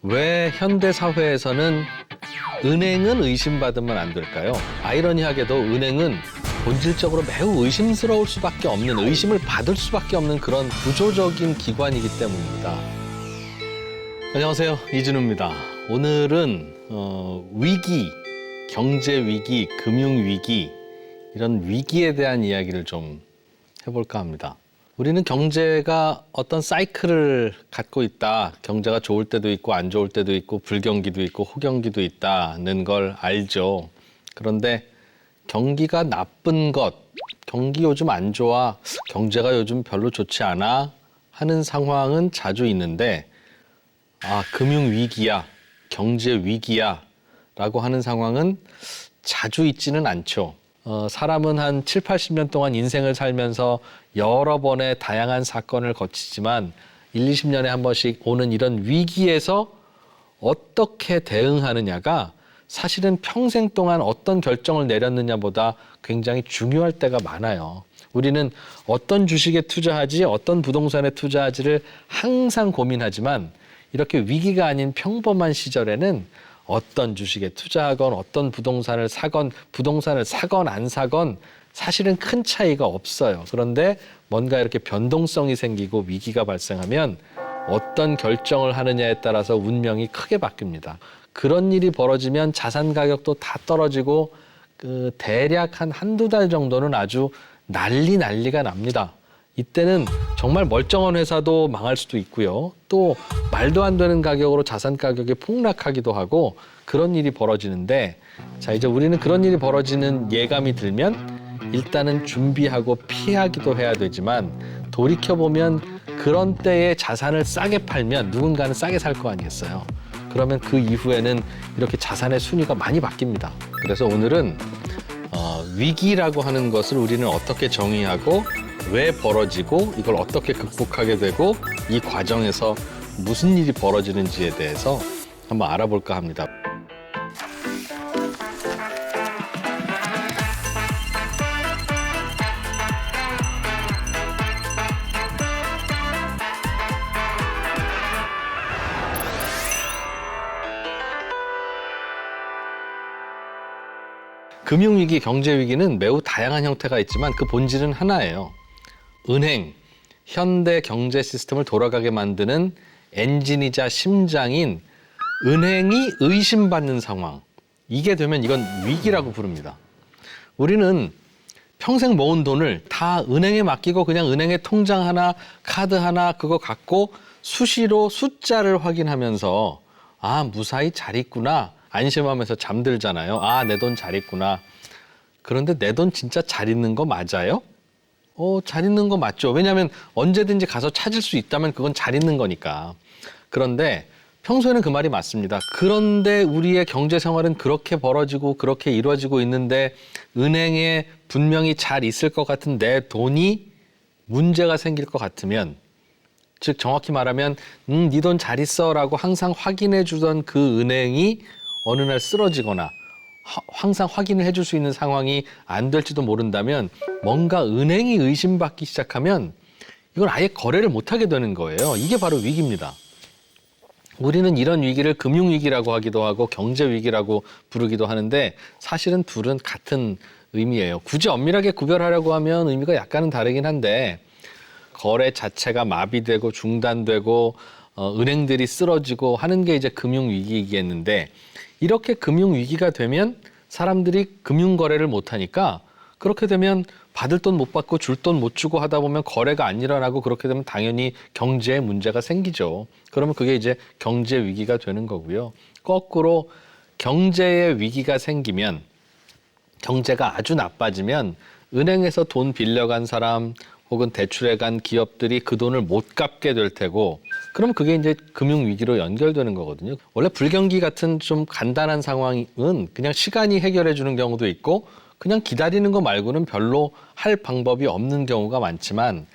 왜 현대 사회에서는 은행은 의심받으면 안 될까요? 아이러니하게도 은행은 본질적으로 매우 의심스러울 수밖에 없는, 의심을 받을 수밖에 없는 그런 구조적인 기관이기 때문입니다. 안녕하세요, 이진우입니다. 오늘은 위기, 경제 위기, 금융 위기, 이런 위기에 대한 이야기를 좀 해볼까 합니다. 우리는 경제가 어떤 사이클을 갖고 있다. 경제가 좋을 때도 있고 안 좋을 때도 있고 불경기도 있고 호경기도 있다는 걸 알죠. 그런데 경기가 나쁜 것, 경기 요즘 안 좋아, 경제가 요즘 별로 좋지 않아 하는 상황은 자주 있는데 금융 위기야, 경제 위기야 라고 하는 상황은 자주 있지는 않죠. 사람은 한 7, 80년 동안 인생을 살면서 여러 번의 다양한 사건을 거치지만 1, 20년에 한 번씩 오는 이런 위기에서 어떻게 대응하느냐가 사실은 평생 동안 어떤 결정을 내렸느냐보다 굉장히 중요할 때가 많아요. 우리는 어떤 주식에 투자하지, 어떤 부동산에 투자하지를 항상 고민하지만 이렇게 위기가 아닌 평범한 시절에는 어떤 주식에 투자하건 어떤 부동산을 사건 안 사건 사실은 큰 차이가 없어요. 그런데 뭔가 이렇게 변동성이 생기고 위기가 발생하면 어떤 결정을 하느냐에 따라서 운명이 크게 바뀝니다. 그런 일이 벌어지면 자산 가격도 다 떨어지고 대략 한두 달 정도는 아주 난리가 납니다. 이때는 정말 멀쩡한 회사도 망할 수도 있고요. 또 말도 안 되는 가격으로 자산 가격이 폭락하기도 하고 그런 일이 벌어지는데, 자, 이제 우리는 그런 일이 벌어지는 예감이 들면 일단은 준비하고 피하기도 해야 되지만 돌이켜보면 그런 때에 자산을 싸게 팔면 누군가는 싸게 살 거 아니겠어요. 그러면 그 이후에는 이렇게 자산의 순위가 많이 바뀝니다. 그래서 오늘은 위기라고 하는 것을 우리는 어떻게 정의하고 왜 벌어지고 이걸 어떻게 극복하게 되고 이 과정에서 무슨 일이 벌어지는지에 대해서 한번 알아볼까 합니다. 금융위기, 경제위기는 매우 다양한 형태가 있지만 그 본질은 하나예요. 은행, 현대 경제 시스템을 돌아가게 만드는 엔진이자 심장인 은행이 의심받는 상황. 이게 되면 이건 위기라고 부릅니다. 우리는 평생 모은 돈을 다 은행에 맡기고 그냥 은행에 통장 하나, 카드 하나 그거 갖고 수시로 숫자를 확인하면서 무사히 잘 있구나 안심하면서 잠들잖아요. 내 돈 잘 있구나. 그런데 내 돈 진짜 잘 있는 거 맞아요? 잘 있는 거 맞죠. 왜냐하면 언제든지 가서 찾을 수 있다면 그건 잘 있는 거니까. 그런데 평소에는 그 말이 맞습니다. 그런데 우리의 경제 생활은 그렇게 벌어지고 그렇게 이루어지고 있는데 은행에 분명히 잘 있을 것 같은 내 돈이 문제가 생길 것 같으면, 즉 정확히 말하면 네 돈 잘 있어 라고 항상 확인해 주던 그 은행이 어느 날 쓰러지거나 항상 확인을 해줄 수 있는 상황이 안 될지도 모른다면 뭔가 은행이 의심받기 시작하면 이건 아예 거래를 못하게 되는 거예요. 이게 바로 위기입니다. 우리는 이런 위기를 금융위기라고 하기도 하고 경제위기라고 부르기도 하는데 사실은 둘은 같은 의미예요. 굳이 엄밀하게 구별하려고 하면 의미가 약간은 다르긴 한데 거래 자체가 마비되고 중단되고 은행들이 쓰러지고 하는 게 이제 금융위기이겠는데, 이렇게 금융위기가 되면 사람들이 금융거래를 못하니까 그렇게 되면 받을 돈 못 받고 줄 돈 못 주고 하다 보면 거래가 안 일어나고 그렇게 되면 당연히 경제에 문제가 생기죠. 그러면 그게 이제 경제위기가 되는 거고요. 거꾸로 경제에 위기가 생기면, 경제가 아주 나빠지면 은행에서 돈 빌려간 사람 혹은 대출해 간 기업들이 그 돈을 못 갚게 될 테고, 그럼 그게 이제 금융위기로 연결되는 거거든요. 원래 불경기 같은 좀 간단한 상황은 그냥 시간이 해결해 주는 경우도 있고 그냥 기다리는 거 말고는 별로 할 방법이 없는 경우가 많지만,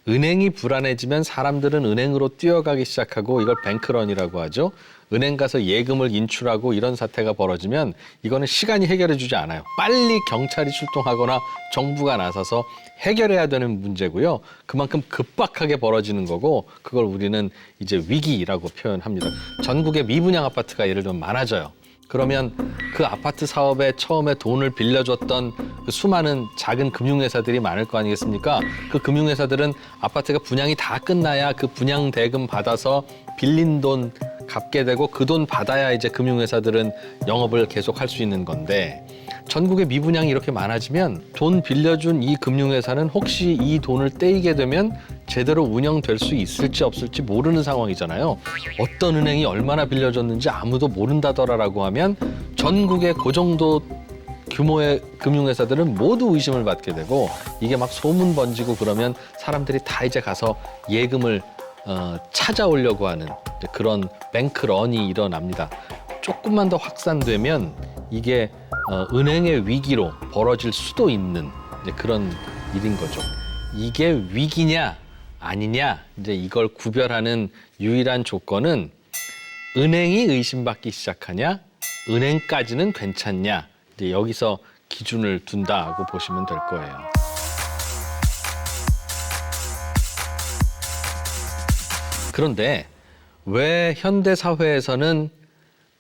은행이 불안해지면 사람들은 은행으로 뛰어가기 시작하고 이걸 뱅크런이라고 하죠. 은행 가서 예금을 인출하고 이런 사태가 벌어지면 이거는 시간이 해결해 주지 않아요. 빨리 경찰이 출동하거나 정부가 나서서 해결해야 되는 문제고요. 그만큼 급박하게 벌어지는 거고 그걸 우리는 이제 위기라고 표현합니다. 전국에 미분양 아파트가 예를 들면 많아져요. 그러면 그 아파트 사업에 처음에 돈을 빌려줬던 그 수많은 작은 금융회사들이 많을 거 아니겠습니까? 그 금융회사들은 아파트가 분양이 다 끝나야 그 분양 대금 받아서 빌린 돈 갚게 되고 그 돈 받아야 이제 금융회사들은 영업을 계속할 수 있는 건데 전국에 미분양이 이렇게 많아지면 돈 빌려준 이 금융회사는 혹시 이 돈을 떼이게 되면 제대로 운영될 수 있을지 없을지 모르는 상황이잖아요. 어떤 은행이 얼마나 빌려줬는지 아무도 모른다더라라고 하면 전국의 그 정도 규모의 금융회사들은 모두 의심을 받게 되고 이게 막 소문 번지고 그러면 사람들이 다 이제 가서 예금을 찾아오려고 하는 그런 뱅크런이 일어납니다. 조금만 더 확산되면 이게 은행의 위기로 벌어질 수도 있는 이제 그런 일인 거죠. 이게 위기냐 아니냐 이제 이걸 구별하는 유일한 조건은 은행이 의심받기 시작하냐 은행까지는 괜찮냐 이제 여기서 기준을 둔다고 보시면 될 거예요. 그런데 왜 현대 사회에서는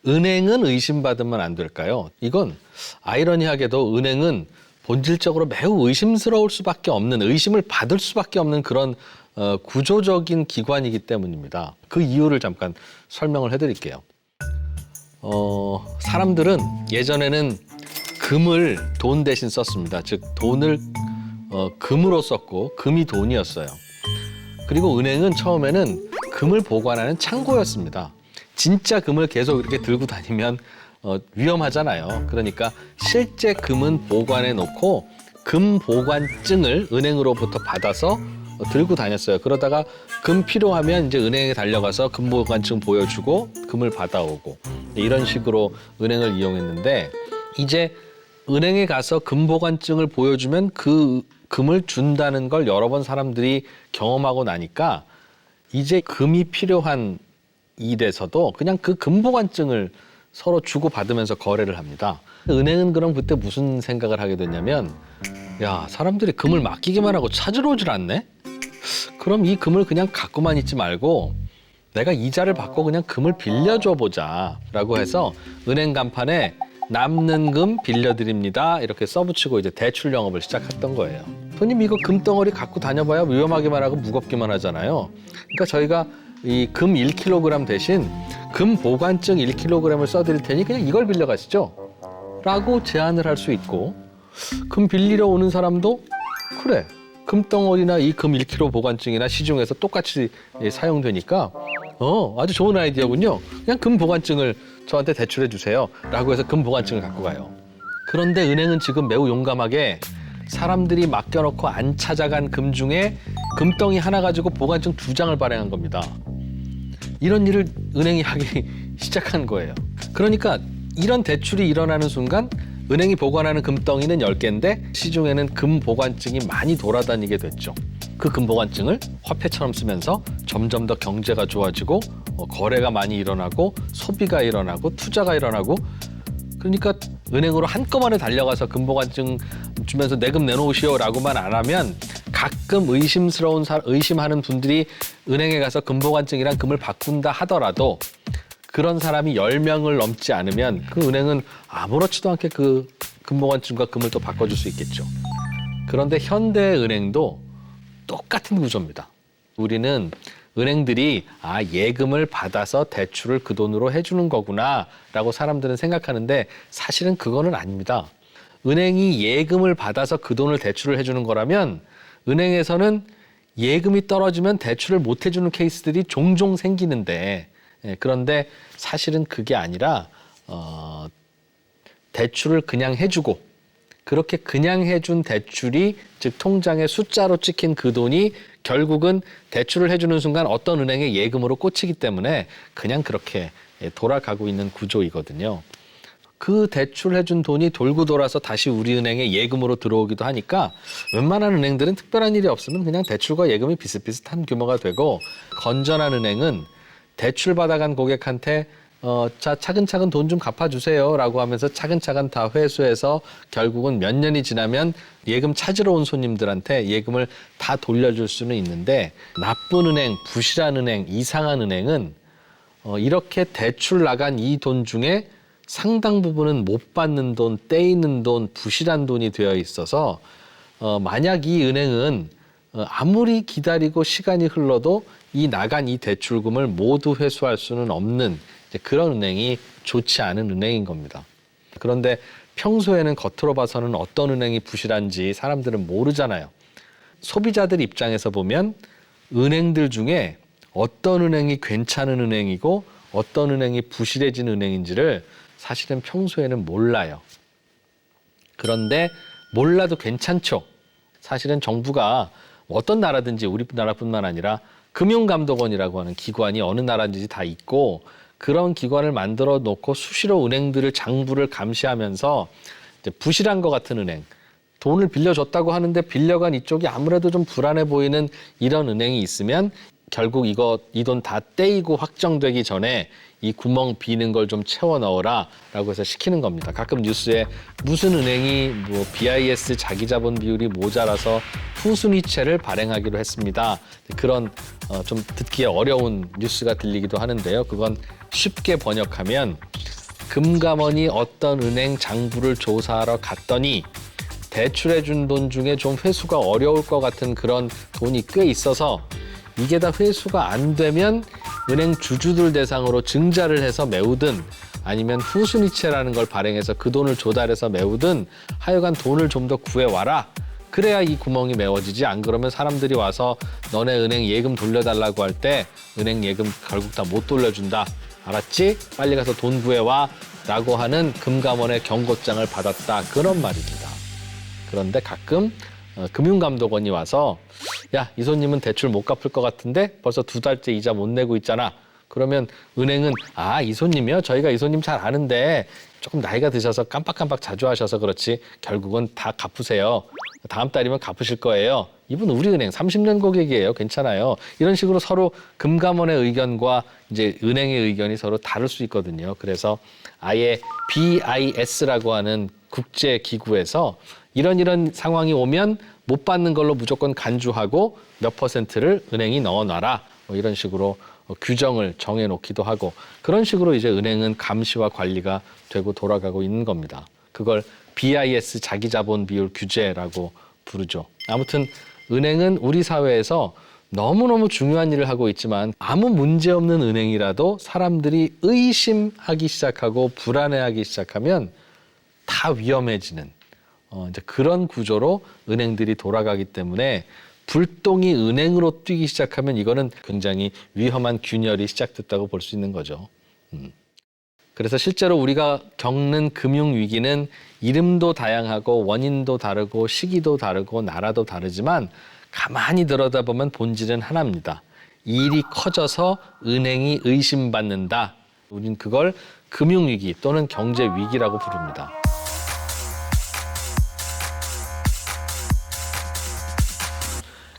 은행은 의심받으면 안 될까요? 이건 아이러니하게도 은행은 본질적으로 매우 의심스러울 수밖에 없는, 의심을 받을 수밖에 없는 그런 구조적인 기관이기 때문입니다. 그 이유를 잠깐 설명을 해드릴게요. 사람들은 예전에는 금을 돈 대신 썼습니다. 즉 돈을 금으로 썼고 금이 돈이었어요. 그리고 은행은 처음에는 금을 보관하는 창고였습니다. 진짜 금을 계속 이렇게 들고 다니면 위험하잖아요. 그러니까 실제 금은 보관해 놓고 금 보관증을 은행으로부터 받아서 들고 다녔어요. 그러다가 금 필요하면 이제 은행에 달려가서 금 보관증 보여주고 금을 받아오고 이런 식으로 은행을 이용했는데 이제 은행에 가서 금 보관증을 보여주면 그 금을 준다는 걸 여러 번 사람들이 경험하고 나니까 이제 금이 필요한 일에서도 그냥 그 금보관증을 서로 주고받으면서 거래를 합니다. 은행은 그럼 그때 무슨 생각을 하게 됐냐면 야, 사람들이 금을 맡기기만 하고 찾으러 오질 않네? 그럼 이 금을 그냥 갖고만 있지 말고 내가 이자를 받고 그냥 금을 빌려줘 보자 라고 해서 은행 간판에 남는 금 빌려드립니다 이렇게 써붙이고 이제 대출 영업을 시작했던 거예요. 손님 이거 금덩어리 갖고 다녀봐야 위험하기만 하고 무겁기만 하잖아요. 그러니까 저희가 이 금 1kg 대신 금 보관증 1kg을 써드릴 테니 그냥 이걸 빌려가시죠 라고 제안을 할 수 있고 금 빌리러 오는 사람도 그래 금덩어리나 이 금 1kg 보관증이나 시중에서 똑같이 사용되니까 아주 좋은 아이디어군요. 그냥 금 보관증을 저한테 대출해 주세요 라고 해서 금 보관증을 갖고 가요. 그런데 은행은 지금 매우 용감하게 사람들이 맡겨놓고 안 찾아간 금 중에 금덩이 하나 가지고 보관증 2장을 발행한 겁니다. 이런 일을 은행이 하기 시작한 거예요. 그러니까 이런 대출이 일어나는 순간 은행이 보관하는 금덩이는 10개인데 시중에는 금 보관증이 많이 돌아다니게 됐죠. 그 금 보관증을 화폐처럼 쓰면서 점점 더 경제가 좋아지고 거래가 많이 일어나고 소비가 일어나고 투자가 일어나고 그러니까 은행으로 한꺼번에 달려가서 금 보관증 주면서 내 금 내놓으시오 라고만 안 하면 가끔 의심하는 분들이 은행에 가서 금 보관증이랑 금을 바꾼다 하더라도 그런 사람이 10명을 넘지 않으면 그 은행은 아무렇지도 않게 그 금 보관증과 금을 또 바꿔줄 수 있겠죠. 그런데 현대은행도 똑같은 구조입니다. 우리는 은행들이 예금을 받아서 대출을 그 돈으로 해주는 거구나 라고 사람들은 생각하는데 사실은 그거는 아닙니다. 은행이 예금을 받아서 그 돈을 대출을 해주는 거라면 은행에서는 예금이 떨어지면 대출을 못 해주는 케이스들이 종종 생기는데 그런데 사실은 그게 아니라 대출을 그냥 해주고 그렇게 그냥 해준 대출이 즉 통장에 숫자로 찍힌 그 돈이 결국은 대출을 해주는 순간 어떤 은행의 예금으로 꽂히기 때문에 그냥 그렇게 돌아가고 있는 구조이거든요. 그 대출해준 돈이 돌고 돌아서 다시 우리 은행에 예금으로 들어오기도 하니까 웬만한 은행들은 특별한 일이 없으면 그냥 대출과 예금이 비슷비슷한 규모가 되고, 건전한 은행은 대출 받아간 고객한테 자, 차근차근 돈 좀 갚아주세요 라고 하면서 차근차근 다 회수해서 결국은 몇 년이 지나면 예금 찾으러 온 손님들한테 예금을 다 돌려줄 수는 있는데, 나쁜 은행, 부실한 은행, 이상한 은행은 이렇게 대출 나간 이 돈 중에 상당 부분은 못 받는 돈, 떼이는 돈, 부실한 돈이 되어 있어서 만약 이 은행은 아무리 기다리고 시간이 흘러도 이 나간 이 대출금을 모두 회수할 수는 없는 그런 은행이 좋지 않은 은행인 겁니다. 그런데 평소에는 겉으로 봐서는 어떤 은행이 부실한지 사람들은 모르잖아요. 소비자들 입장에서 보면 은행들 중에 어떤 은행이 괜찮은 은행이고 어떤 은행이 부실해진 은행인지를 사실은 평소에는 몰라요. 그런데 몰라도 괜찮죠. 사실은 정부가 어떤 나라든지 우리나라뿐만 아니라 금융감독원이라고 하는 기관이 어느 나라든지 다 있고, 그런 기관을 만들어 놓고 수시로 은행들을 장부를 감시하면서 이제 부실한 것 같은 은행, 돈을 빌려줬다고 하는데 빌려간 이쪽이 아무래도 좀 불안해 보이는 이런 은행이 있으면 결국 이 돈 다 떼이고 확정되기 전에 이 구멍 비는 걸 좀 채워 넣어라 라고 해서 시키는 겁니다. 가끔 뉴스에 무슨 은행이 뭐 BIS 자기자본 비율이 모자라서 후순위채를 발행하기로 했습니다. 그런 좀 듣기에 어려운 뉴스가 들리기도 하는데요. 그건 쉽게 번역하면 금감원이 어떤 은행 장부를 조사하러 갔더니 대출해준 돈 중에 좀 회수가 어려울 것 같은 그런 돈이 꽤 있어서 이게 다 회수가 안 되면 은행 주주들 대상으로 증자를 해서 메우든 아니면 후순위채라는 걸 발행해서 그 돈을 조달해서 메우든 하여간 돈을 좀 더 구해와라. 그래야 이 구멍이 메워지지. 안 그러면 사람들이 와서 너네 은행 예금 돌려달라고 할 때 은행 예금 결국 다 못 돌려준다. 알았지? 빨리 가서 돈 구해와 라고 하는 금감원의 경고장을 받았다. 그런 말입니다. 그런데 가끔 금융감독원이 와서 야, 이 손님은 대출 못 갚을 것 같은데 벌써 2달째 이자 못 내고 있잖아. 그러면 은행은 이 손님이요? 저희가 이 손님 잘 아는데 조금 나이가 드셔서 깜빡깜빡 자주 하셔서 그렇지 결국은 다 갚으세요. 다음 달이면 갚으실 거예요. 이분 우리 은행 30년 고객이에요. 괜찮아요. 이런 식으로 서로 금감원의 의견과 이제 은행의 의견이 서로 다를 수 있거든요. 그래서 아예 BIS라고 하는 국제 기구에서 이런 상황이 오면 못 받는 걸로 무조건 간주하고 몇 %를 은행이 넣어놔라. 뭐 이런 식으로 규정을 정해놓기도 하고, 그런 식으로 이제 은행은 감시와 관리가 되고 돌아가고 있는 겁니다. 그걸 BIS 자기자본 비율 규제라고 부르죠. 아무튼 은행은 우리 사회에서 너무너무 중요한 일을 하고 있지만 아무 문제 없는 은행이라도 사람들이 의심하기 시작하고 불안해하기 시작하면 다 위험해지는 이제 그런 구조로 은행들이 돌아가기 때문에 불똥이 은행으로 뛰기 시작하면 이거는 굉장히 위험한 균열이 시작됐다고 볼 수 있는 거죠. 그래서 실제로 우리가 겪는 금융위기는 이름도 다양하고 원인도 다르고 시기도 다르고 나라도 다르지만 가만히 들여다보면 본질은 하나입니다. 일이 커져서 은행이 의심받는다. 우린 그걸 금융위기 또는 경제위기라고 부릅니다.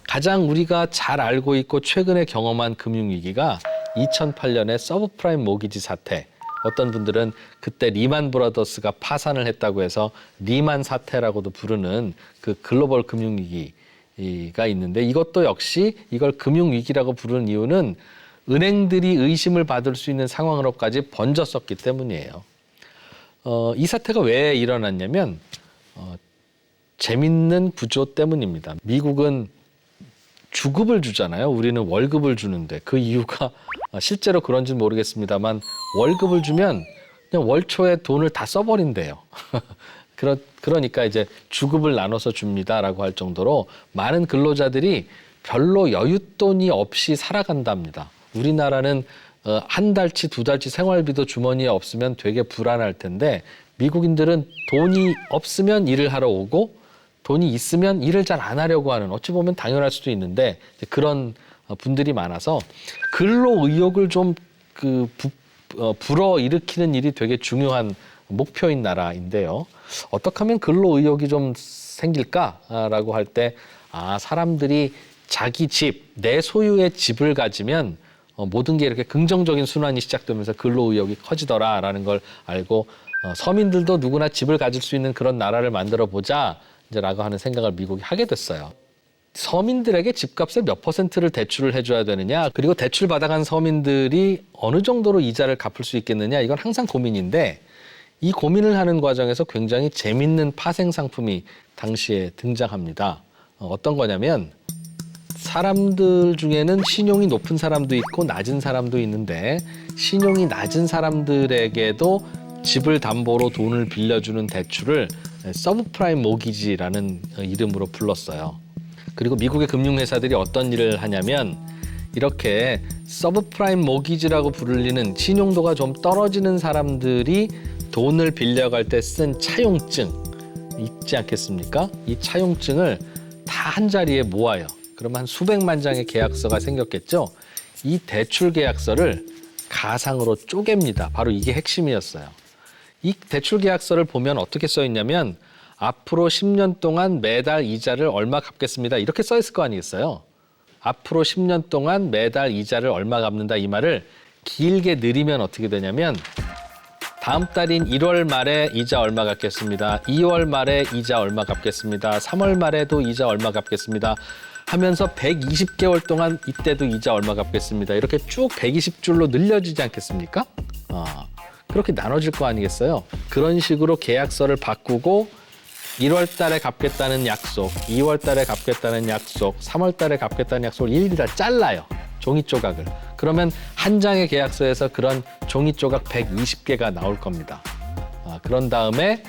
가장 우리가 잘 알고 있고 최근에 경험한 금융위기가 2008년의 서브프라임 모기지 사태. 어떤 분들은 그때 리만 브라더스가 파산을 했다고 해서 리만 사태라고도 부르는 그 글로벌 금융위기가 있는데, 이것도 역시 이걸 금융위기라고 부르는 이유는 은행들이 의심을 받을 수 있는 상황으로까지 번졌었기 때문이에요. 이 사태가 왜 일어났냐면 재밌는 구조 때문입니다. 미국은 주급을 주잖아요. 우리는 월급을 주는데 그 이유가 실제로 그런지는 모르겠습니다만 월급을 주면 그냥 월 초에 돈을 다 써버린대요. 그러니까 이제 주급을 나눠서 줍니다라고 할 정도로 많은 근로자들이 별로 여윳돈이 없이 살아간답니다. 우리나라는 한 달치, 2달치 생활비도 주머니에 없으면 되게 불안할 텐데 미국인들은 돈이 없으면 일을 하러 오고 돈이 있으면 일을 잘 안 하려고 하는, 어찌 보면 당연할 수도 있는데 그런 분들이 많아서 근로 의욕을 좀 불어일으키는 일이 되게 중요한 목표인 나라인데요. 어떻게 하면 근로 의욕이 좀 생길까라고 할 때 사람들이 자기 집, 내 소유의 집을 가지면 모든 게 이렇게 긍정적인 순환이 시작되면서 근로 의욕이 커지더라라는 걸 알고 서민들도 누구나 집을 가질 수 있는 그런 나라를 만들어 보자 라고 하는 생각을 미국이 하게 됐어요. 서민들에게 집값의 몇 %를 대출을 해줘야 되느냐, 그리고 대출 받아간 서민들이 어느 정도로 이자를 갚을 수 있겠느냐, 이건 항상 고민인데 이 고민을 하는 과정에서 굉장히 재밌는 파생 상품이 당시에 등장합니다. 어떤 거냐면 사람들 중에는 신용이 높은 사람도 있고 낮은 사람도 있는데 신용이 낮은 사람들에게도 집을 담보로 돈을 빌려주는 대출을 서브프라임 모기지라는 이름으로 불렀어요. 그리고 미국의 금융회사들이 어떤 일을 하냐면 이렇게 서브프라임 모기지라고 불리는 신용도가 좀 떨어지는 사람들이 돈을 빌려갈 때 쓴 차용증 있지 않겠습니까? 이 차용증을 다 한 자리에 모아요. 그러면 한 수백만 장의 계약서가 생겼겠죠? 이 대출 계약서를 가상으로 쪼갭니다. 바로 이게 핵심이었어요. 이 대출 계약서를 보면 어떻게 써 있냐면 앞으로 10년 동안 매달 이자를 얼마 갚겠습니다. 이렇게 써 있을 거 아니겠어요? 앞으로 10년 동안 매달 이자를 얼마 갚는다 이 말을 길게 늘리면 어떻게 되냐면 다음 달인 1월 말에 이자 얼마 갚겠습니다. 2월 말에 이자 얼마 갚겠습니다. 3월 말에도 이자 얼마 갚겠습니다. 하면서 120개월 동안 이때도 이자 얼마 갚겠습니다. 이렇게 쭉 120줄로 늘려지지 않겠습니까? 그렇게 나눠질 거 아니겠어요? 그런 식으로 계약서를 바꾸고 1월 달에 갚겠다는 약속, 2월 달에 갚겠다는 약속, 3월 달에 갚겠다는 약속을 일일이 다 잘라요. 종이 조각을. 그러면 한 장의 계약서에서 그런 종이 조각 120개가 나올 겁니다. 그런 다음에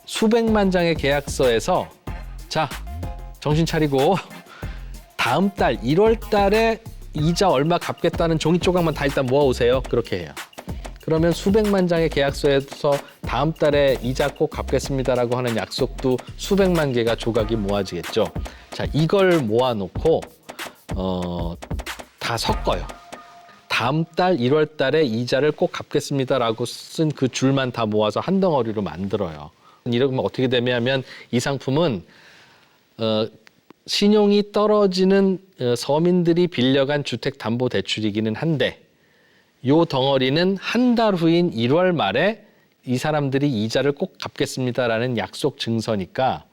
수백만 장의 계약서에서 자, 정신 차리고 다음 달 1월 달에 이자 얼마 갚겠다는 종이 조각만 다 일단 모아오세요. 그렇게 해요. 그러면 수백만 장의 계약서에서 다음 달에 이자 꼭 갚겠습니다라고 하는 약속도 수백만 개가 조각이 모아지겠죠. 자, 이걸 모아놓고 다 섞어요. 다음 달 1월 달에 이자를 꼭 갚겠습니다라고 쓴 그 줄만 다 모아서 한 덩어리로 만들어요. 이러면 어떻게 되냐면 이 상품은 신용이 떨어지는 서민들이 빌려간 주택담보대출이기는 한데 요 덩어리는 한 달 후인 1월 말에 이 사람들이 이자를 꼭 갚겠습니다라는 약속 증서니까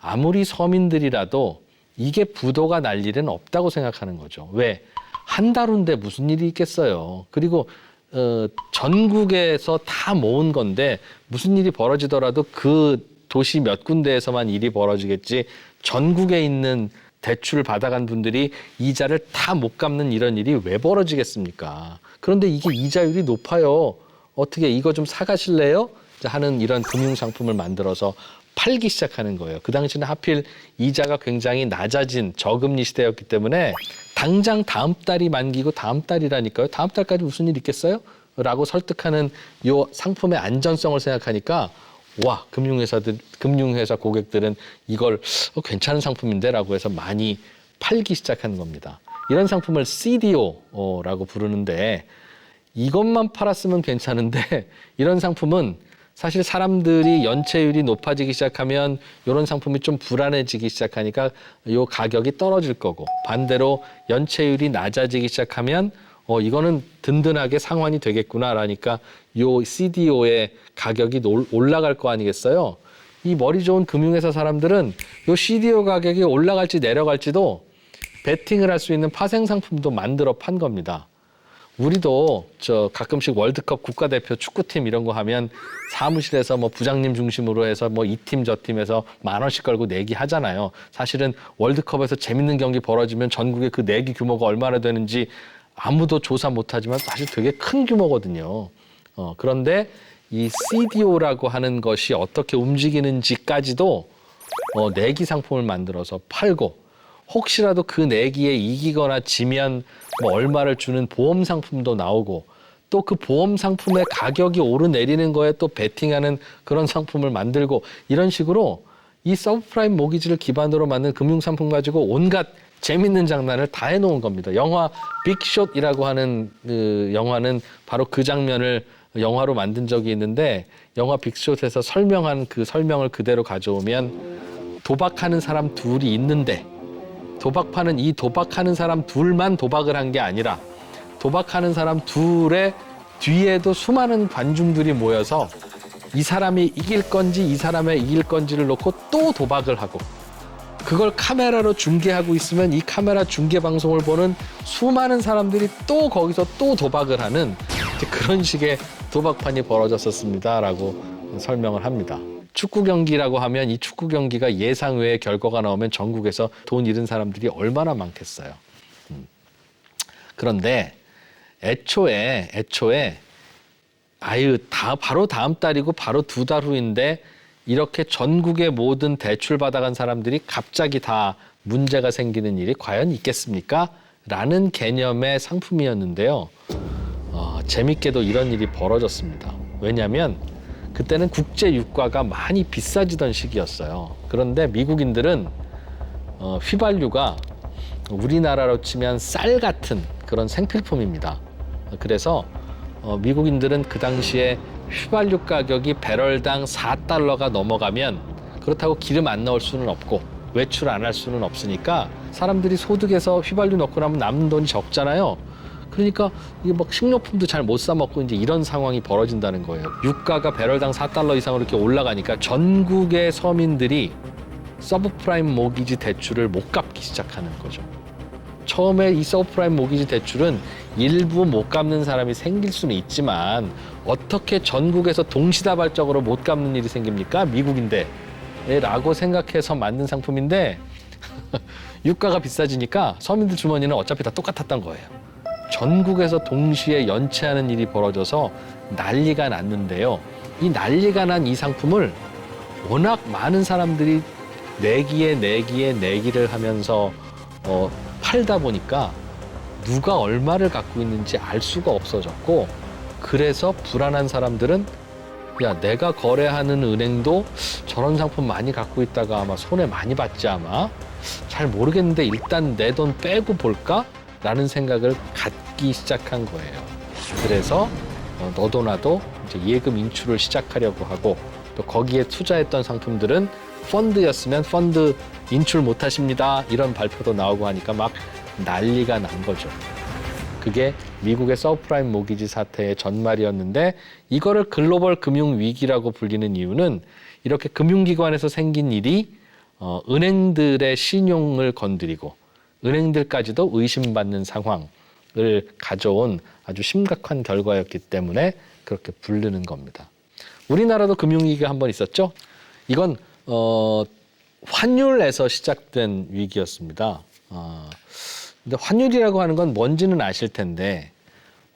아무리 서민들이라도 이게 부도가 날 일은 없다고 생각하는 거죠. 왜? 한 달 후인데 무슨 일이 있겠어요. 그리고 전국에서 다 모은 건데 무슨 일이 벌어지더라도 그 도시 몇 군데에서만 일이 벌어지겠지 전국에 있는 대출을 받아간 분들이 이자를 다 못 갚는 이런 일이 왜 벌어지겠습니까? 그런데 이게 이자율이 높아요. 어떻게 이거 좀 사가실래요? 하는 이런 금융상품을 만들어서 팔기 시작하는 거예요. 그 당시는 하필 이자가 굉장히 낮아진 저금리 시대였기 때문에 당장 다음 달이 만기고 다음 달이라니까요. 다음 달까지 무슨 일 있겠어요? 라고 설득하는 요 상품의 안전성을 생각하니까 와, 금융회사 고객들은 이걸 괜찮은 상품인데 라고 해서 많이 팔기 시작하는 겁니다. 이런 상품을 CDO라고 부르는데 이것만 팔았으면 괜찮은데 이런 상품은 사실 사람들이 연체율이 높아지기 시작하면 이런 상품이 좀 불안해지기 시작하니까 요 가격이 떨어질 거고 반대로 연체율이 낮아지기 시작하면 이거는 든든하게 상환이 되겠구나라니까 요 CDO의 가격이 올라갈 거 아니겠어요? 이 머리 좋은 금융회사 사람들은 요 CDO 가격이 올라갈지 내려갈지도 베팅을 할 수 있는 파생 상품도 만들어 판 겁니다. 우리도 가끔씩 월드컵 국가대표 축구팀 이런 거 하면 사무실에서 뭐 부장님 중심으로 해서 뭐 이 팀 저 팀에서 10,000원씩 걸고 내기 하잖아요. 사실은 월드컵에서 재밌는 경기 벌어지면 전국의 그 내기 규모가 얼마나 되는지 아무도 조사 못하지만 사실 되게 큰 규모거든요. 그런데 이 CDO라고 하는 것이 어떻게 움직이는지까지도 내기 상품을 만들어서 팔고 혹시라도 그 내기에 이기거나 지면 뭐 얼마를 주는 보험 상품도 나오고 또 그 보험 상품의 가격이 오르내리는 거에 또 베팅하는 그런 상품을 만들고 이런 식으로 이 서브프라임 모기지를 기반으로 만든 금융상품 가지고 온갖 재밌는 장난을 다 해놓은 겁니다. 영화 빅숏이라고 하는 그 영화는 바로 그 장면을 영화로 만든 적이 있는데 영화 빅숏에서 설명한 그 설명을 그대로 가져오면 도박하는 사람 둘이 있는데 이 도박하는 사람 둘만 도박을 한 게 아니라 도박하는 사람 둘의 뒤에도 수많은 관중들이 모여서 이 사람이 이길 건지 이 사람이 이길 건지를 놓고 또 도박을 하고 그걸 카메라로 중계하고 있으면 이 카메라 중계 방송을 보는 수많은 사람들이 또 거기서 또 도박을 하는 그런 식의 도박판이 벌어졌었습니다라고 설명을 합니다. 축구 경기라고 하면 이 축구 경기가 예상 외의 결과가 나오면 전국에서 돈 잃은 사람들이 얼마나 많겠어요. 그런데 애초에 바로 다음 달이고 바로 2달 후인데 이렇게 전국의 모든 대출 받아간 사람들이 갑자기 다 문제가 생기는 일이 과연 있겠습니까? 라는 개념의 상품이었는데요. 재밌게도 이런 일이 벌어졌습니다. 왜냐하면 그때는 국제 유가가 많이 비싸지던 시기였어요. 그런데 미국인들은 휘발유가 우리나라로 치면 쌀 같은 그런 생필품입니다. 그래서 미국인들은 그 당시에 휘발유 가격이 배럴당 4달러가 넘어가면 그렇다고 기름 안 넣을 수는 없고 외출 안 할 수는 없으니까 사람들이 소득에서 휘발유 넣고 나면 남는 돈이 적잖아요. 그러니까 이게 막 식료품도 잘 못 사 먹고 이제 이런 상황이 벌어진다는 거예요. 유가가 배럴당 4달러 이상으로 이렇게 올라가니까 전국의 서민들이 서브프라임 모기지 대출을 못 갚기 시작하는 거죠. 처음에 이 서브프라임 모기지 대출은 일부 못 갚는 사람이 생길 수는 있지만 어떻게 전국에서 동시다발적으로 못 갚는 일이 생깁니까? 미국인데 라고 생각해서 만든 상품인데 유가가 비싸지니까 서민들 주머니는 어차피 다 똑같았던 거예요. 전국에서 동시에 연체하는 일이 벌어져서 난리가 났는데요. 이 난리가 난 이 상품을 워낙 많은 사람들이 내기를 하면서 팔다 보니까 누가 얼마를 갖고 있는지 알 수가 없어졌고 그래서 불안한 사람들은 야, 내가 거래하는 은행도 저런 상품 많이 갖고 있다가 아마 손해 많이 봤지 아마 잘 모르겠는데 일단 내 돈 빼고 볼까? 라는 생각을 갖기 시작한 거예요. 그래서 너도 나도 이제 예금 인출을 시작하려고 하고 또 거기에 투자했던 상품들은 펀드였으면 펀드 인출 못 하십니다. 이런 발표도 나오고 하니까 막 난리가 난 거죠. 그게 미국의 서브프라임 모기지 사태의 전말이었는데 이거를 글로벌 금융 위기라고 불리는 이유는 이렇게 금융기관에서 생긴 일이 은행들의 신용을 건드리고 은행들까지도 의심받는 상황을 가져온 아주 심각한 결과였기 때문에 그렇게 부르는 겁니다. 우리나라도 금융위기가 한 번 있었죠. 이건 환율에서 시작된 위기였습니다. 근데 환율이라고 하는 건 뭔지는 아실 텐데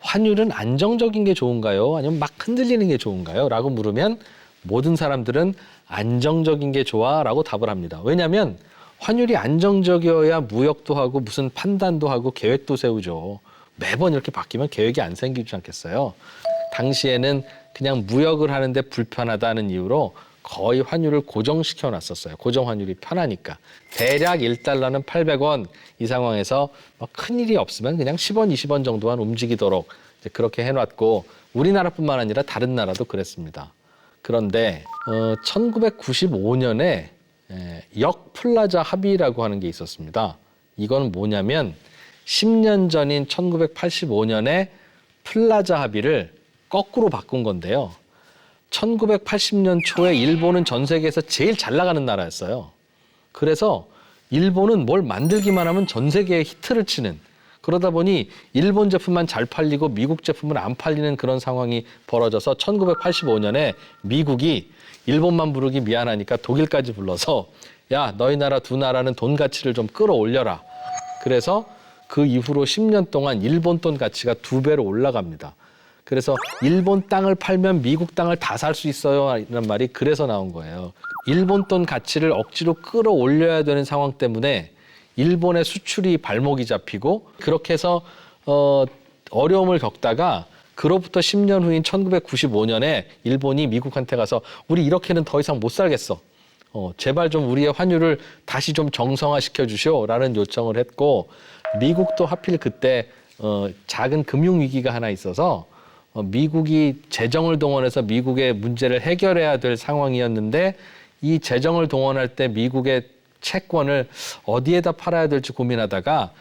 환율은 안정적인 게 좋은가요? 아니면 막 흔들리는 게 좋은가요? 라고 물으면 모든 사람들은 안정적인 게 좋아 라고 답을 합니다. 왜냐하면 환율이 안정적이어야 무역도 하고 무슨 판단도 하고 계획도 세우죠. 매번 이렇게 바뀌면 계획이 안 생기지 않겠어요. 당시에는 그냥 무역을 하는데 불편하다는 이유로 거의 환율을 고정시켜 놨었어요. 고정 환율이 편하니까. 대략 1달러는 800원 이 상황에서 뭐 큰일이 없으면 그냥 10원, 20원 정도만 움직이도록 이제 그렇게 해놨고 우리나라뿐만 아니라 다른 나라도 그랬습니다. 그런데 1995년에 역플라자 합의라고 하는 게 있었습니다. 이건 뭐냐면 10년 전인 1985년에 플라자 합의를 거꾸로 바꾼 건데요. 1980년 초에 일본은 전 세계에서 제일 잘 나가는 나라였어요. 그래서 일본은 뭘 만들기만 하면 전 세계에 히트를 치는 그러다 보니 일본 제품만 잘 팔리고 미국 제품은 안 팔리는 그런 상황이 벌어져서 1985년에 미국이 일본만 부르기 미안하니까 독일까지 불러서 야, 너희 나라 두 나라는 돈 가치를 좀 끌어올려라. 그래서 그 이후로 10년 동안 일본 돈 가치가 2배로 올라갑니다. 그래서 일본 땅을 팔면 미국 땅을 다 살 수 있어요. 이런 말이 그래서 나온 거예요. 일본 돈 가치를 억지로 끌어올려야 되는 상황 때문에 일본의 수출이 발목이 잡히고 그렇게 해서 어려움을 겪다가 그로부터 10년 후인 1995년에 일본이 미국한테 가서 우리 이렇게는 더 이상 못 살겠어. 제발 좀 우리의 환율을 다시 좀 정상화시켜 주시오라는 요청을 했고 미국도 하필 그때 작은 금융 위기가 하나 있어서 미국이 재정을 동원해서 미국의 문제를 해결해야 될 상황이었는데 이 재정을 동원할 때 미국의 채권을 어디에다 팔아야 될지 고민하다가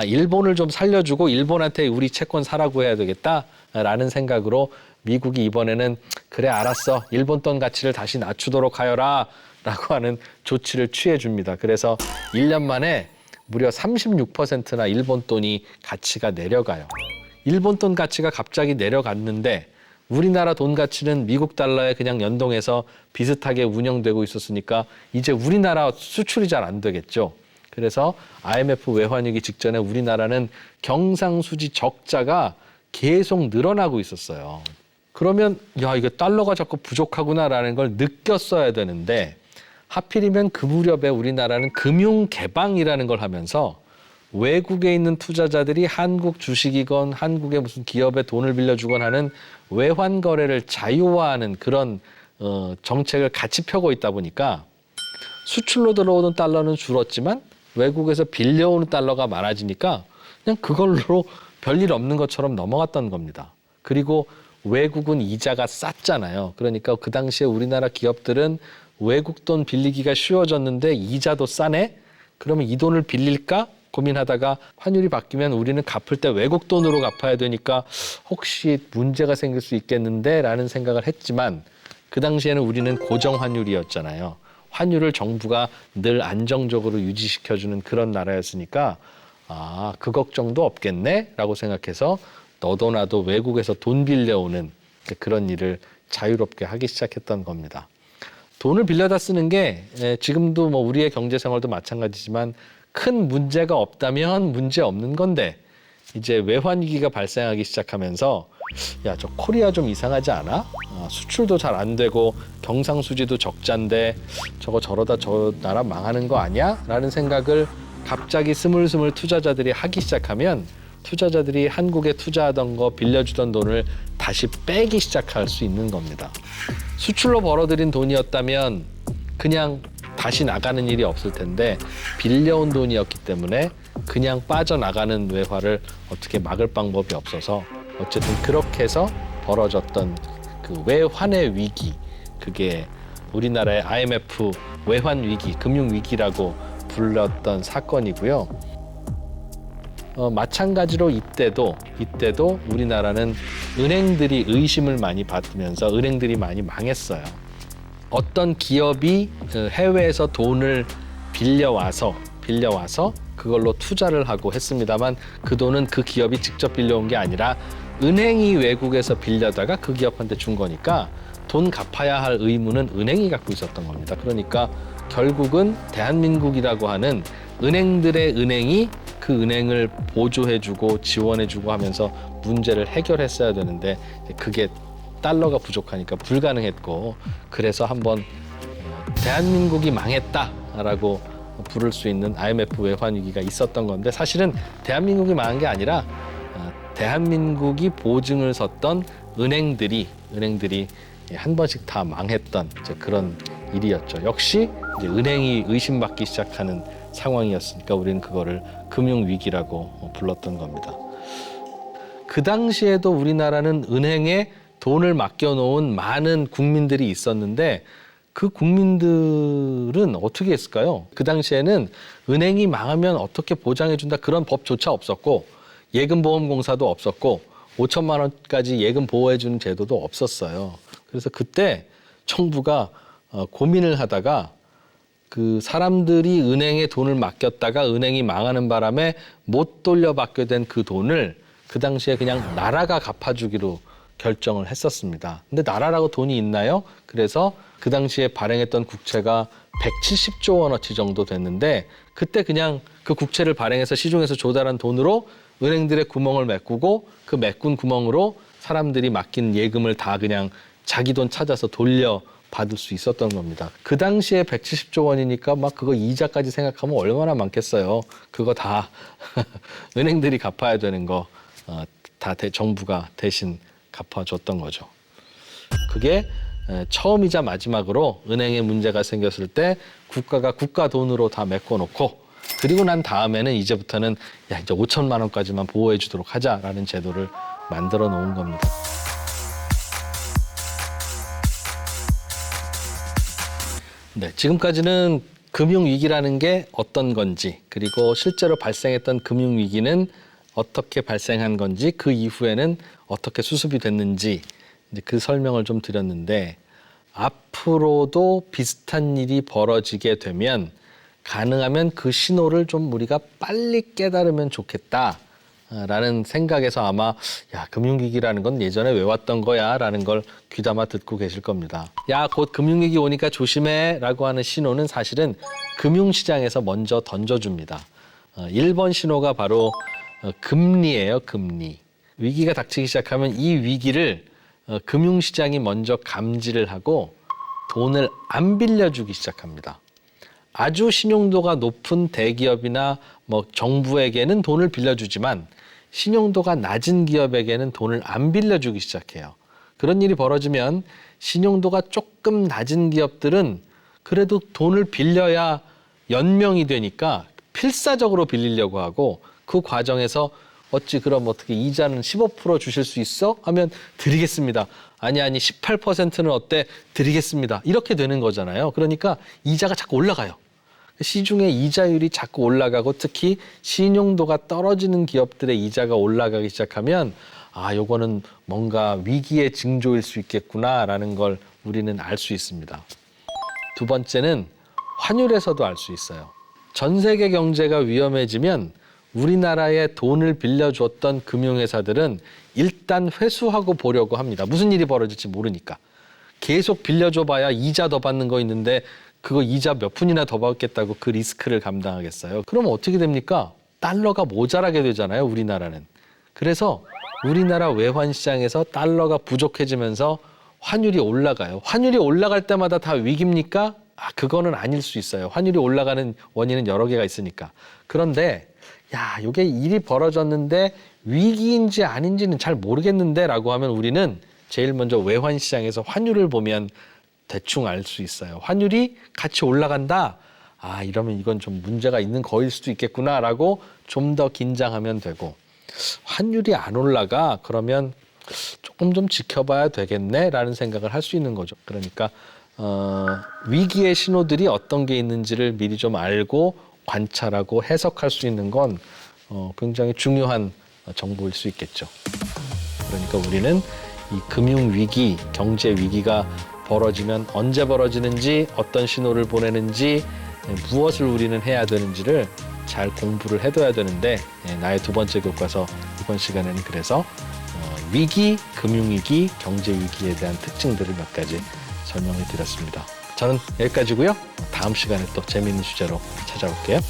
일본을 좀 살려주고 일본한테 우리 채권 사라고 해야 되겠다라는 생각으로 미국이 이번에는 그래 알았어 일본 돈 가치를 다시 낮추도록 하여라 라고 하는 조치를 취해 줍니다. 그래서 1년 만에 무려 36%나 일본 돈이 가치가 내려가요. 일본 돈 가치가 갑자기 내려갔는데 우리나라 돈 가치는 미국 달러에 그냥 연동해서 비슷하게 운영되고 있었으니까 이제 우리나라 수출이 잘 안 되겠죠. 그래서 IMF 외환위기 직전에 우리나라는 경상수지 적자가 계속 늘어나고 있었어요. 그러면 야 이게 달러가 자꾸 부족하구나라는 걸 느꼈어야 되는데 하필이면 그 무렵에 우리나라는 금융개방이라는 걸 하면서 외국에 있는 투자자들이 한국 주식이건 한국의 무슨 기업에 돈을 빌려주건 하는 외환 거래를 자유화하는 그런 정책을 같이 펴고 있다 보니까 수출로 들어오는 달러는 줄었지만 외국에서 빌려오는 달러가 많아지니까 그냥 그걸로 별일 없는 것처럼 넘어갔던 겁니다. 그리고 외국은 이자가 쌌잖아요. 그러니까 그 당시에 우리나라 기업들은 외국 돈 빌리기가 쉬워졌는데 이자도 싸네? 그러면 이 돈을 빌릴까? 고민하다가 환율이 바뀌면 우리는 갚을 때 외국 돈으로 갚아야 되니까 혹시 문제가 생길 수 있겠는데 라는 생각을 했지만 그 당시에는 우리는 고정 환율이었잖아요. 환율을 정부가 늘 안정적으로 유지시켜주는 그런 나라였으니까 그 걱정도 없겠네 라고 생각해서 너도 나도 외국에서 돈 빌려오는 그런 일을 자유롭게 하기 시작했던 겁니다. 돈을 빌려다 쓰는 게 지금도 뭐 우리의 경제 생활도 마찬가지지만 큰 문제가 없다면 문제 없는 건데 이제 외환 위기가 발생하기 시작하면서 야, 저 코리아 좀 이상하지 않아? 수출도 잘 안 되고 경상수지도 적자인데 저거 저러다 저 나라 망하는 거 아니야? 라는 생각을 갑자기 스물스물 투자자들이 하기 시작하면 투자자들이 한국에 투자하던 거 빌려주던 돈을 다시 빼기 시작할 수 있는 겁니다. 수출로 벌어들인 돈이었다면 그냥 다시 나가는 일이 없을 텐데 빌려온 돈이었기 때문에 그냥 빠져나가는 외화를 어떻게 막을 방법이 없어서 어쨌든 그렇게 해서 벌어졌던 그 외환의 위기, 그게 우리나라의 IMF 외환 위기, 금융 위기라고 불렀던 사건이고요. 마찬가지로 이때도 우리나라는 은행들이 의심을 많이 받으면서 은행들이 많이 망했어요. 어떤 기업이 해외에서 돈을 빌려와서 그걸로 투자를 하고 했습니다만 그 돈은 그 기업이 직접 빌려온 게 아니라 은행이 외국에서 빌려다가 그 기업한테 준 거니까 돈 갚아야 할 의무는 은행이 갖고 있었던 겁니다. 그러니까 결국은 대한민국이라고 하는 은행들의 은행이 그 은행을 보조해주고 지원해주고 하면서 문제를 해결했어야 되는데 그게 달러가 부족하니까 불가능했고 그래서 한번 대한민국이 망했다라고 부를 수 있는 IMF 외환 위기가 있었던 건데 사실은 대한민국이 망한 게 아니라 대한민국이 보증을 섰던 은행들이 한 번씩 다 망했던 그런 일이었죠. 역시 이제 은행이 의심받기 시작하는 상황이었으니까 우리는 그거를 금융위기라고 불렀던 겁니다. 그 당시에도 우리나라는 은행에 돈을 맡겨놓은 많은 국민들이 있었는데 그 국민들은 어떻게 했을까요? 그 당시에는 은행이 망하면 어떻게 보장해준다 그런 법조차 없었고 예금보험공사도 없었고 5천만 원까지 예금 보호해주는 제도도 없었어요. 그래서 그때 정부가 고민을 하다가 그 사람들이 은행에 돈을 맡겼다가 은행이 망하는 바람에 못 돌려받게 된 그 돈을 그 당시에 그냥 나라가 갚아주기로 결정을 했었습니다. 근데 나라라고 돈이 있나요? 그래서 그 당시에 발행했던 국채가 170조 원어치 정도 됐는데 그때 그냥 그 국채를 발행해서 시중에서 조달한 돈으로 은행들의 구멍을 메꾸고 그 메꾼 구멍으로 사람들이 맡긴 예금을 다 그냥 자기 돈 찾아서 돌려받을 수 있었던 겁니다. 그 당시에 170조 원이니까 막 그거 이자까지 생각하면 얼마나 많겠어요. 그거 다 은행들이 갚아야 되는 거 다 정부가 대신 갚아줬던 거죠. 그게 처음이자 마지막으로 은행에 문제가 생겼을 때 국가가 국가 돈으로 다 메꿔놓고 그리고 난 다음에는 이제부터는 야 이제 5천만 원까지만 보호해 주도록 하자라는 제도를 만들어 놓은 겁니다. 네, 지금까지는 금융위기라는 게 어떤 건지 그리고 실제로 발생했던 금융위기는 어떻게 발생한 건지 그 이후에는 어떻게 수습이 됐는지 이제 그 설명을 좀 드렸는데 앞으로도 비슷한 일이 벌어지게 되면 가능하면 그 신호를 좀 우리가 빨리 깨달으면 좋겠다라는 생각에서 아마 야 금융위기라는 건 예전에 외웠던 거야 라는 걸 귀담아 듣고 계실 겁니다. 야 곧 금융위기 오니까 조심해 라고 하는 신호는 사실은 금융시장에서 먼저 던져줍니다. 1번 신호가 바로 금리예요. 금리. 위기가 닥치기 시작하면 이 위기를 금융시장이 먼저 감지를 하고 돈을 안 빌려주기 시작합니다. 아주 신용도가 높은 대기업이나 뭐 정부에게는 돈을 빌려주지만 신용도가 낮은 기업에게는 돈을 안 빌려주기 시작해요. 그런 일이 벌어지면 신용도가 조금 낮은 기업들은 그래도 돈을 빌려야 연명이 되니까 필사적으로 빌리려고 하고 그 과정에서 어찌 그럼 어떻게 이자는 15% 주실 수 있어? 하면 드리겠습니다. 아니 18%는 어때? 드리겠습니다. 이렇게 되는 거잖아요. 그러니까 이자가 자꾸 올라가요. 시중에 이자율이 자꾸 올라가고 특히 신용도가 떨어지는 기업들의 이자가 올라가기 시작하면 아, 요거는 뭔가 위기의 징조일 수 있겠구나라는 걸 우리는 알 수 있습니다. 두 번째는 환율에서도 알 수 있어요. 전 세계 경제가 위험해지면 우리나라에 돈을 빌려줬던 금융회사들은 일단 회수하고 보려고 합니다. 무슨 일이 벌어질지 모르니까. 계속 빌려줘봐야 이자 더 받는 거 있는데 그거 이자 몇 푼이나 더 받겠다고 그 리스크를 감당하겠어요. 그러면 어떻게 됩니까? 달러가 모자라게 되잖아요, 우리나라는. 그래서 우리나라 외환시장에서 달러가 부족해지면서 환율이 올라가요. 환율이 올라갈 때마다 다 위기입니까? 아, 그거는 아닐 수 있어요. 환율이 올라가는 원인은 여러 개가 있으니까. 그런데 야, 이게 일이 벌어졌는데 위기인지 아닌지는 잘 모르겠는데 라고 하면 우리는 제일 먼저 외환시장에서 환율을 보면 대충 알 수 있어요. 환율이 같이 올라간다. 아, 이러면 이건 좀 문제가 있는 거일 수도 있겠구나라고 좀 더 긴장하면 되고 환율이 안 올라가 그러면 조금 좀 지켜봐야 되겠네라는 생각을 할 수 있는 거죠. 그러니까 위기의 신호들이 어떤 게 있는지를 미리 좀 알고 관찰하고 해석할 수 있는 건 굉장히 중요한 정보일 수 있겠죠. 그러니까 우리는 이 금융위기, 경제위기가 벌어지면 언제 벌어지는지, 어떤 신호를 보내는지, 무엇을 우리는 해야 되는지를 잘 공부를 해둬야 되는데 나의 두 번째 교과서 이번 시간에는 그래서 위기, 금융위기, 경제위기에 대한 특징들을 몇 가지 설명을 드렸습니다. 저는 여기까지고요. 다음 시간에 또 재미있는 주제로 찾아올게요.